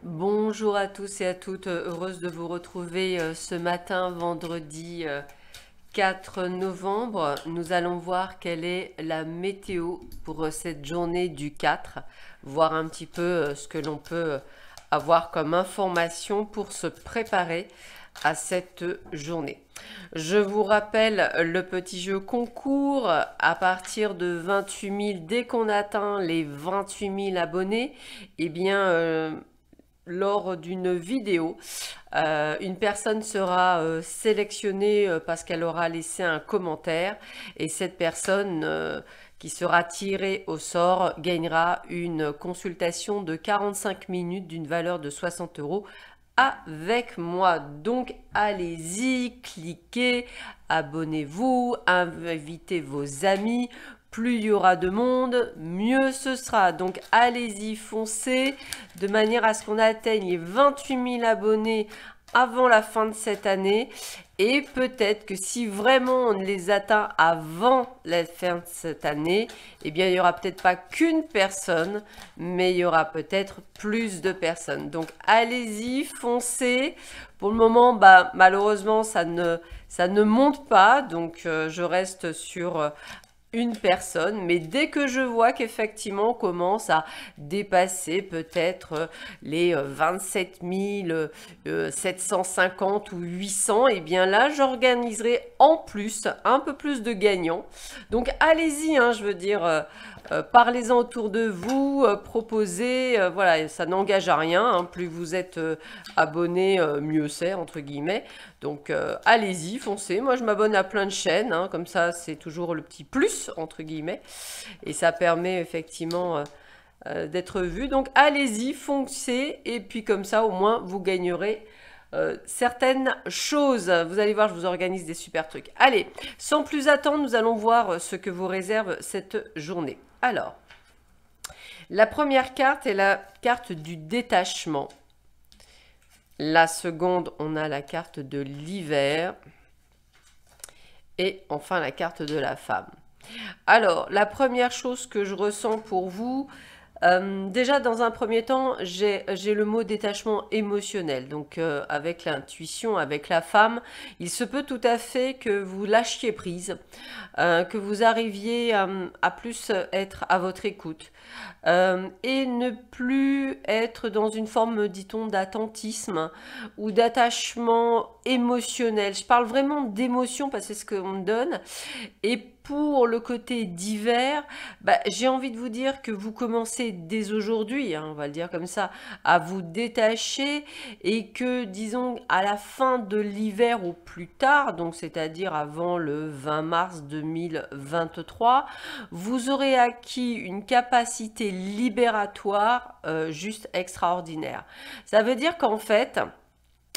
Bonjour à tous et à toutes, heureuse de vous retrouver ce matin, vendredi 4 novembre. Nous allons voir quelle est la météo pour cette journée du 4, voir un petit peu ce que l'on peut avoir comme information pour se préparer à cette journée. Je vous rappelle le petit jeu concours à partir de 28 000, dès qu'on atteint les 28 000 abonnés, eh bien lors d'une vidéo, une personne sera sélectionnée parce qu'elle aura laissé un commentaire et cette personne qui sera tirée au sort gagnera une consultation de 45 minutes d'une valeur de 60 euros avec moi. Donc allez-y, cliquez, abonnez-vous, invitez vos amis. Plus il y aura de monde, mieux ce sera. Donc allez-y, foncez, de manière à ce qu'on atteigne les 28 000 abonnés avant la fin de cette année. Et peut-être que si vraiment on les atteint avant la fin de cette année, eh bien il n'y aura peut-être pas qu'une personne, mais il y aura peut-être plus de personnes. Donc allez-y, foncez. Pour le moment, malheureusement, ça ne monte pas. Donc je reste sur une personne, mais dès que je vois qu'effectivement on commence à dépasser peut-être les 27 750 ou 800, et bien là j'organiserai en plus un peu plus de gagnants. Donc allez-y, hein, je veux dire, parlez-en autour de vous, proposez, voilà, ça n'engage à rien, hein, plus vous êtes abonné, mieux c'est, entre guillemets. Donc allez-y, foncez. Moi je m'abonne à plein de chaînes, hein, comme ça c'est toujours le petit plus, entre guillemets. Et ça permet effectivement d'être vu. Donc allez-y, foncez. Et puis comme ça au moins vous gagnerez certaines choses. Vous allez voir, je vous organise des super trucs. Allez, sans plus attendre, nous allons voir ce que vous réserve cette journée. Alors, la première carte est la carte du détachement. La seconde, on a la carte de l'hiver. Et enfin, la carte de la femme. Alors, la première chose que je ressens pour vous, déjà dans un premier temps, j'ai le mot détachement émotionnel. Donc, avec l'intuition, avec la femme, il se peut tout à fait que vous lâchiez prise, que vous arriviez à plus être à votre écoute. Et ne plus être dans une forme, dit-on, d'attentisme ou d'attachement émotionnel. Je parle vraiment d'émotion parce que c'est ce qu'on me donne. Et pour le côté divers, j'ai envie de vous dire que vous commencez dès aujourd'hui, hein, on va le dire comme ça, à vous détacher et que, disons, à la fin de l'hiver au plus tard, donc c'est-à-dire avant le 20 mars 2023, vous aurez acquis une capacité libératoire juste extraordinaire. Ça veut dire qu'en fait,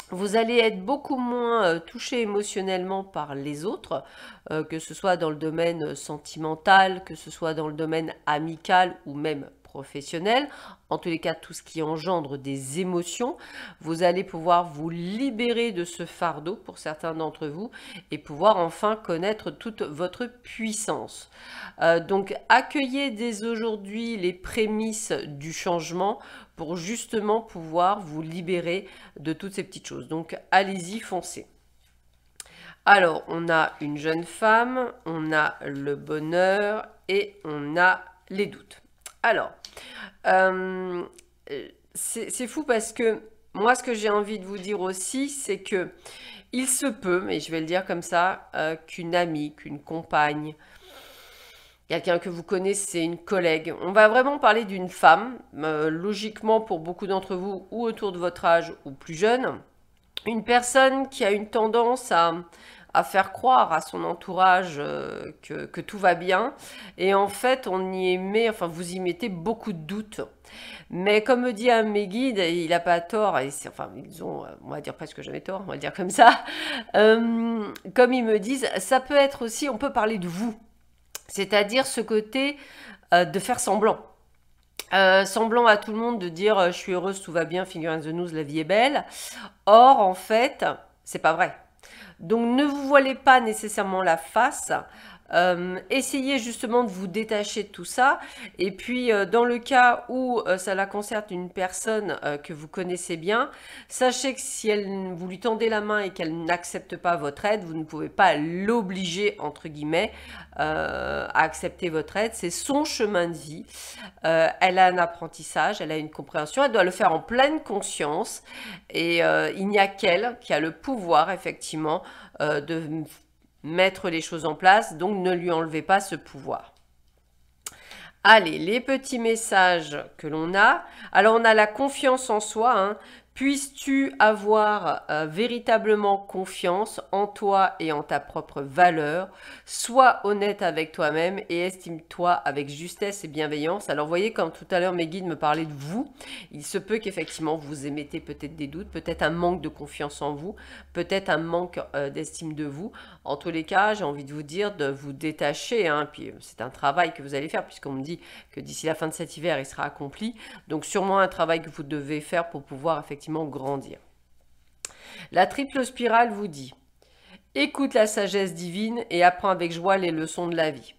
vous allez être beaucoup moins touché émotionnellement par les autres, que ce soit dans le domaine sentimental, que ce soit dans le domaine amical ou même professionnel. En tous les cas, tout ce qui engendre des émotions, vous allez pouvoir vous libérer de ce fardeau pour certains d'entre vous et pouvoir enfin connaître toute votre puissance. Donc, accueillez dès aujourd'hui les prémices du changement pour justement pouvoir vous libérer de toutes ces petites choses. Donc, allez-y, foncez. Alors, on a une jeune femme, on a le bonheur et on a les doutes. Alors, euh, c'est fou parce que moi, ce que j'ai envie de vous dire aussi, c'est que il se peut, mais je vais le dire comme ça, qu'une amie, qu'une compagne, quelqu'un que vous connaissez, une collègue. On va vraiment parler d'une femme, logiquement pour beaucoup d'entre vous, ou autour de votre âge, ou plus jeune. Une personne qui a une tendance à faire croire à son entourage que tout va bien. Et en fait, on y met, enfin, vous y mettez beaucoup de doutes. Mais comme me dit un de mes guides, il n'a pas tort, et enfin, ils ont, on va dire presque jamais tort, on va dire comme ça. Comme ils me disent, ça peut être aussi, on peut parler de vous. C'est-à-dire ce côté de faire semblant. Semblant à tout le monde de dire je suis heureuse, tout va bien, finger in the nose, la vie est belle. Or, en fait, c'est pas vrai. Donc ne vous voilez pas nécessairement la face. Essayez justement de vous détacher de tout ça. Et puis, dans le cas où cela concerne une personne que vous connaissez bien, sachez que si vous lui tendez la main et qu'elle n'accepte pas votre aide, vous ne pouvez pas l'obliger, entre guillemets, à accepter votre aide. C'est son chemin de vie. Elle a un apprentissage, elle a une compréhension, elle doit le faire en pleine conscience. Et il n'y a qu'elle qui a le pouvoir, effectivement, de mettre les choses en place, donc ne lui enlevez pas ce pouvoir. Allez, les petits messages que l'on a. Alors, on a la confiance en soi, hein. Puisses-tu avoir véritablement confiance en toi et en ta propre valeur. Sois honnête avec toi-même et estime-toi avec justesse et bienveillance. Alors, vous voyez, comme tout à l'heure, mes guides me parlaient de vous. Il se peut qu'effectivement, vous émettez peut-être des doutes, peut-être un manque de confiance en vous, peut-être un manque d'estime de vous. En tous les cas, j'ai envie de vous dire de vous détacher. Hein. Puis, c'est un travail que vous allez faire puisqu'on me dit que d'ici la fin de cet hiver, il sera accompli. Donc, sûrement un travail que vous devez faire pour pouvoir effectivement grandir. La triple spirale vous dit: écoute la sagesse divine et apprends avec joie les leçons de la vie.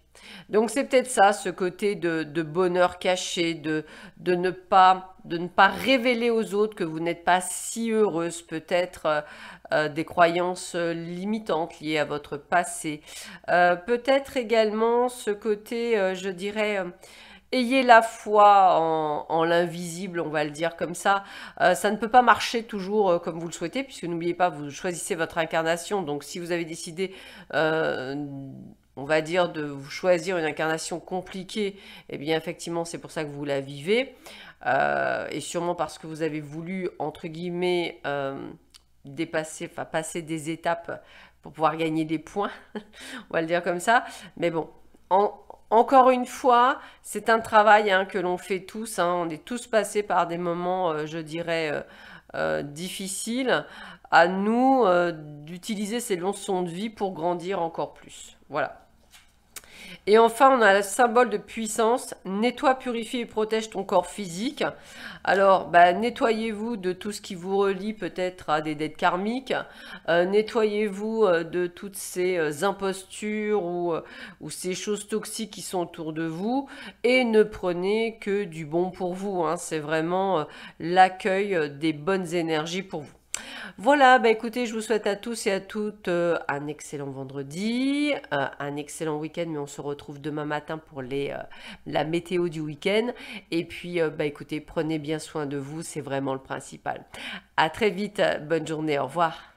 Donc c'est peut-être ça, ce côté de bonheur caché, de ne pas révéler aux autres que vous n'êtes pas si heureuse, peut-être des croyances limitantes liées à votre passé. Peut-être également ce côté, je dirais, ayez la foi en l'invisible, on va le dire comme ça. Ça ne peut pas marcher toujours comme vous le souhaitez, puisque n'oubliez pas, vous choisissez votre incarnation. Donc si vous avez décidé, on va dire, de vous choisir une incarnation compliquée, eh bien effectivement, c'est pour ça que vous la vivez. Et sûrement parce que vous avez voulu, entre guillemets, passer des étapes pour pouvoir gagner des points, on va le dire comme ça. Mais bon, encore une fois, c'est un travail hein, que l'on fait tous. Hein. On est tous passés par des moments, je dirais, difficiles. À nous d'utiliser ces leçons de vie pour grandir encore plus. Voilà. Et enfin, on a le symbole de puissance. Nettoie, purifie et protège ton corps physique. Alors, nettoyez-vous de tout ce qui vous relie peut-être à des dettes karmiques. Nettoyez-vous de toutes ces impostures ou ces choses toxiques qui sont autour de vous. Et ne prenez que du bon pour vous. Hein. C'est vraiment l'accueil des bonnes énergies pour vous. Voilà, écoutez, je vous souhaite à tous et à toutes un excellent vendredi, un excellent week-end, mais on se retrouve demain matin pour la météo du week-end. Et puis, écoutez, prenez bien soin de vous, c'est vraiment le principal. À très vite, bonne journée, au revoir.